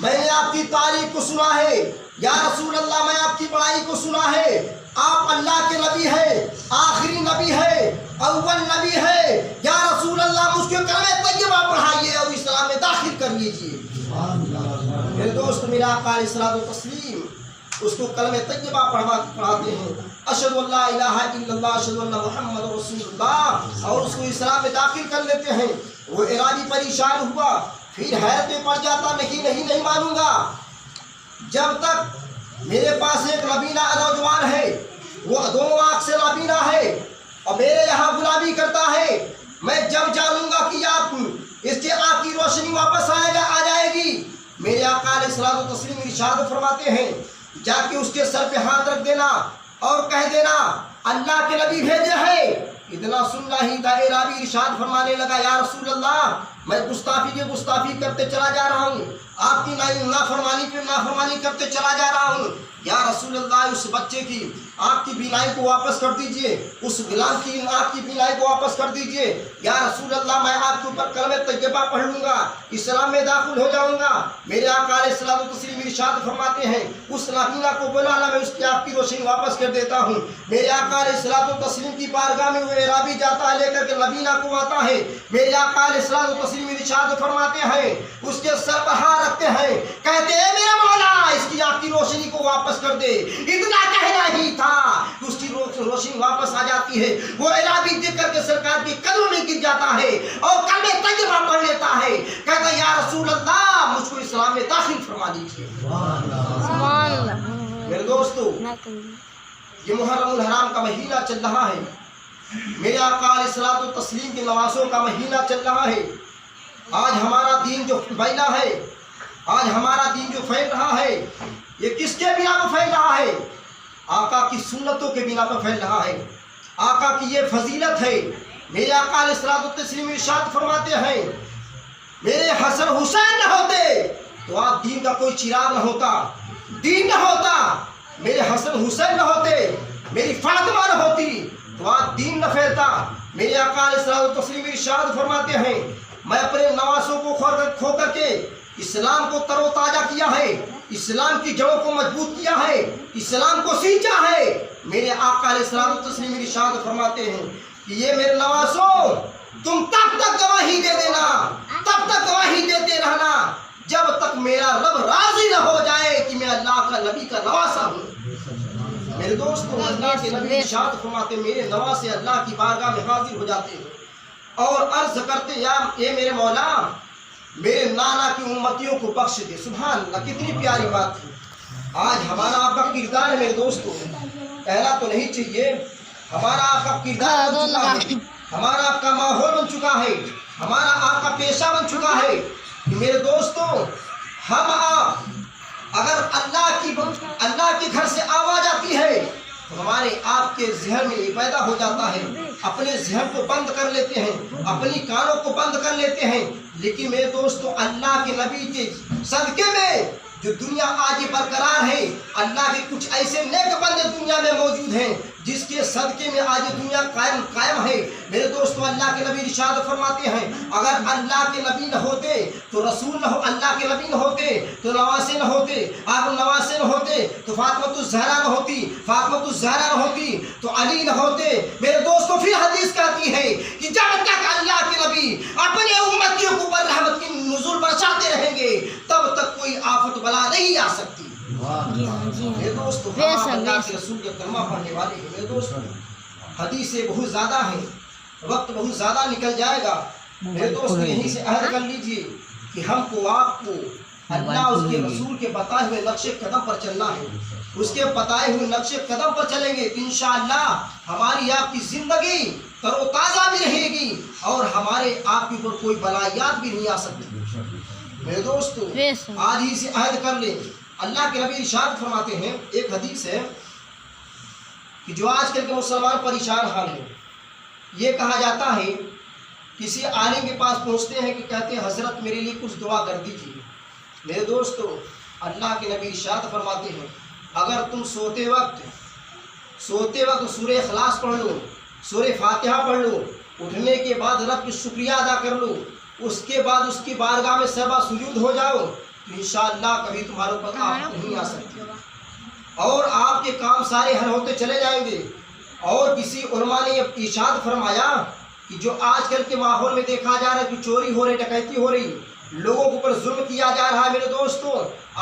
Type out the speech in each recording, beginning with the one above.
میں نے آپ کی تعریف کو سنا ہے، یا رسول اللہ میں آپ کی بڑائی کو سنا ہے، آپ اللہ کے نبی ہیں، آخری نبی ہے، اول نبی ہے، یا رسول اللہ مجھ کو کلمہ طیبہ پڑھائیے اور اسلام میں داخل کر لیجیے۔ میرے دوست، میرا آقا علیہ الصلوۃ والتسلیم اس کو کلمہ طیبہ پڑھاتے ہیں، اشہد ان لا الہ الا اللہ اشہد ان محمد رسول اللہ، اور اس کو اسلام میں داخل کر لیتے ہیں۔ وہ اعرابی پریشان ہوا، پھر حیرت میں پڑ جاتا، نہیں مانوں گا جب تک میرے پاس ایک نابینا نوجوان ہے، وہ دونوں آنکھ سے نابینا ہے اور میرے یہاں غلامی کرتا ہے، میں جب جانوں گا کہ آپ اس کے آنکھ کی روشنی واپس آ جائے گی۔ میرے آقا علیہ الصلوۃ والتسلیم ارشاد فرماتے ہیں، جا کے اس کے سر پہ ہاتھ رکھ دینا اور کہہ دینا اللہ کے نبی بھیجے ہیں۔ اتنا سننا ہی تھا، اعرابی ارشاد فرمانے لگا، یا رسول اللہ میں گستاخی کرتے چلا جا رہا ہوں، آپ کی نافرمانی پہ نافرمانی کرتے چلا جا رہا ہوں، یا رسول اللہ اس بچے کی آنکھ کی بینائی کو واپس کر دیجئے، اس غلام کی آنکھ کی بینائی کو واپس کر دیجئے، یا رسول اللہ میں آپ کے اوپر کلمہ طیبہ پڑھ لوں گا، اسلام میں داخل ہو جاؤں گا۔ میرے آقا علیہ الصلوۃ والتسلیم ارشاد فرماتے ہیں، اس نابینا کو بلانا، میں اس کی آنکھ کی روشنی واپس کر دیتا ہوں۔ میرے آقا علیہ الصلوۃ والتسلیم کی بارگاہ میں وہ اعرابی جاتا ہے، لے کر کے نابینا کو آتا ہے، میرے آقا علیہ الصلوۃ والتسلیم ارشاد فرماتے ہیں، اس کے سر پر ہاتھ رکھتے ہیں، کہتے ہیں میرا مولا اس کی آنکھ کی روشنی کو واپس کر دے۔ اتنا کہنا ہی تھا کہ اس کی روشنی واپس آ جاتی ہے، وہ اعرابی دیکھ کر کے سرکار کے قدموں میں گر جاتا ہے اور کلمہ طیبہ پڑھ لیتا ہے، کہتا ہے یا رسول اللہ مجھ کو اسلام میں داخل فرما دیجیے۔ میرے دوستو، یہ محرم الحرام کا مہینہ چل رہا ہے، میرے آقا علیہ الصلوۃ والتسلیم کے نوازوں کا مہینہ چل رہا ہے۔ آج ہمارا دین جو پھیلا ہے، آج ہمارا دین جو پھیل رہا ہے، یہ کس کے بنا پر پھیل رہا ہے؟ آقا کی سنتوں کے بنا پر پھیل رہا ہے، آقا کی یہ فضیلت ہے۔ میرے آقا علیہ الصلوۃ والتسلیم ارشاد فرماتے ہیں، میرے حسن حسین نہ ہوتے تو آپ دین کا کوئی چراغ نہ ہوتا، دین نہ ہوتا، میرے حسن حسین نہ ہوتے، میری فاطمہ نہ ہوتی تو آپ دین نہ پھیلتا۔ میرے آقا علیہ الصلوۃ والتسلیم ارشاد فرماتے ہیں، میں اپنے نواسوں کو کھو کر کے اسلام کو تر و تازہ کیا ہے، اسلام کی جڑوں کو مضبوط کیا ہے، اسلام کو سینچا ہے۔ میرے آقا علیہ الصلوۃ والتسلیم ارشاد فرماتے ہیں کہ یہ میرے نواسوں تم تب تک گواہی دے دینا، تب تک گواہی دیتے رہنا جب تک میرا رب راضی نہ ہو جائے کہ میں اللہ کا نبی کا نواسا ہوں۔ میرے دوستوں، اللہ کے نبی ارشاد فرماتے میرے نواسے اللہ کی بارگاہ میں حاضر ہو جاتے ہیں اور عرض کرتے یا اے میرے مولا میرے نانا کی امتیوں کو بخش دے۔ سبحان اللہ، کتنی پیاری بات ہے۔ آج ہمارا آپ کا کردار ہے میرے دوستوں، کہنا تو نہیں چاہیے، ہمارا آپ کا کردار بن چکا ہے، ہمارا آپ کا ماحول بن چکا ہے، ہمارا آپ کا پیشہ بن چکا ہے کہ میرے دوستوں ہم آپ اگر اللہ کے گھر سے آواز آتی ہے تو ہمارے آپ کے ذہن میں یہ پیدا ہو جاتا ہے، اپنے ذہن کو بند کر لیتے ہیں، اپنی کانوں کو بند کر لیتے ہیں۔ لیکن میرے دوستوں، اللہ کے نبی کے صدقے میں جو دنیا آج برقرار ہے، اللہ کے کچھ ایسے نیک بندے دنیا میں موجود ہیں جس کے صدقے میں آج دنیا قائم ہے۔ میرے دوستوں، اللہ کے نبی ارشاد فرماتے ہیں اگر اللہ کے نبی نہ ہوتے تو رسول نہ ہو، اللہ کے نبی نہ ہوتے تو نواسے نہ ہوتے، آپ نواسے نہ ہوتے تو فاطمہ الزہرا نہ ہوتی، فاطمہ الزہرا نہ ہوتی تو علی نہ ہوتے۔ میرے دوستوں، پھر حدیث کہتی ہے کہ جب تک اللہ کے نبی اپنے امتیوں کے اوپر رحمت کی نزول برساتے رہیں گے تب تک کوئی آفت بلا نہیں آ سکتی۔ میرے دوستو، ہم اللہ کے رسول کے کلمہ پڑھنے والے ہیں۔ میرے دوستو، حدیثیں بہت زیادہ ہیں، وقت بہت زیادہ نکل جائے گا۔ میرے دوستو، یہیں سے عہد کر لیجئے کہ ہم کو آپ کو اللہ اس کے رسول کے بتائے ہوئے نقش قدم پر چلنا ہے، اس کے بتائے ہوئے نقش قدم پر چلیں گے تو انشاءاللہ ہماری آپ کی زندگی تر و تازہ بھی رہے گی اور ہمارے آپ کے اوپر کوئی بلایات بھی نہیں آ سکتی۔ میرے دوستو، آج ہی سے عہد کر لیں۔ اللہ کے نبی ارشاد فرماتے ہیں، ایک حدیث ہے کہ جو آج کل کے مسلمان پریشان حال ہیں، یہ کہا جاتا ہے کسی عالم کے پاس پہنچتے ہیں کہ کہتے ہیں حضرت میرے لیے کچھ دعا کر دیجیے۔ میرے دوستو، اللہ کے نبی ارشاد فرماتے ہیں اگر تم سوتے وقت سورہ اخلاص پڑھ لو، سورہ فاتحہ پڑھ لو، اٹھنے کے بعد رب کی شکریہ ادا کر لو، اس کے بعد اس کی بارگاہ میں سربا سجود ہو جاؤ، تو انشاءاللہ کبھی تمہارے اوپر آفت نہیں آ سکتی اور آپ کے کام سارے حل ہوتے چلے جائیں گے۔ اور کسی علماء نے یہ ارشاد فرمایا کہ جو آج کل کے ماحول میں دیکھا جا رہا ہے کہ چوری ہو رہی، ڈکیتی ہو رہی، لوگوں کے اوپر ظلم کیا جا رہا ہے، میرے دوستوں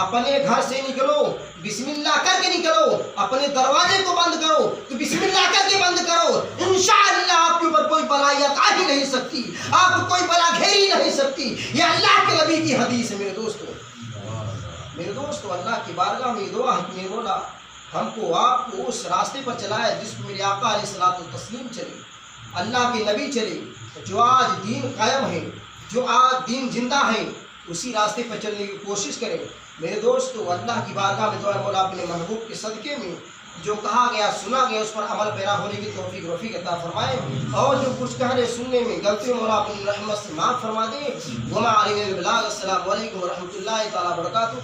اپنے گھر سے نکلو بسم اللہ کر کے نکلو، اپنے دروازے کو بند کرو تو بسم اللہ کر کے بند کرو، انشاءاللہ آپ کے اوپر کوئی بلائیت آ ہی نہیں سکتی، آپ کو کوئی بلا گھیر ہی نہیں سکتی۔ یہ اللہ کے نبی کی حدیث ہے میرے دوستوں۔ میرے دوستوں اللہ کی بارگاہ میں دعا ہے کہ میرے مولا ہم کو آپ کو اس راستے پر چلائے جس کو میرے آقا علیہ الصلوۃ والتسلیم چلے، اللہ کے نبی چلے، جو آج دین قائم ہے، جو آج دین زندہ ہے، اسی راستے پر چلنے کی کوشش کریں۔ میرے دوستو اللہ کی بارگاہ میں دعا ہے مولا اپنے محبوب کے صدقے میں جو کہا گیا سنا گیا اس پر عمل پیرا ہونے کی توفیق رفیق عطا فرمائے، اور جو کچھ کہنے سننے میں غلطی مولا اپنی رحمت سے معاف فرما دے۔ وما علینا البلاغ۔ السلام علیکم ورحمۃ اللہ تعالیٰ وبرکاتہ۔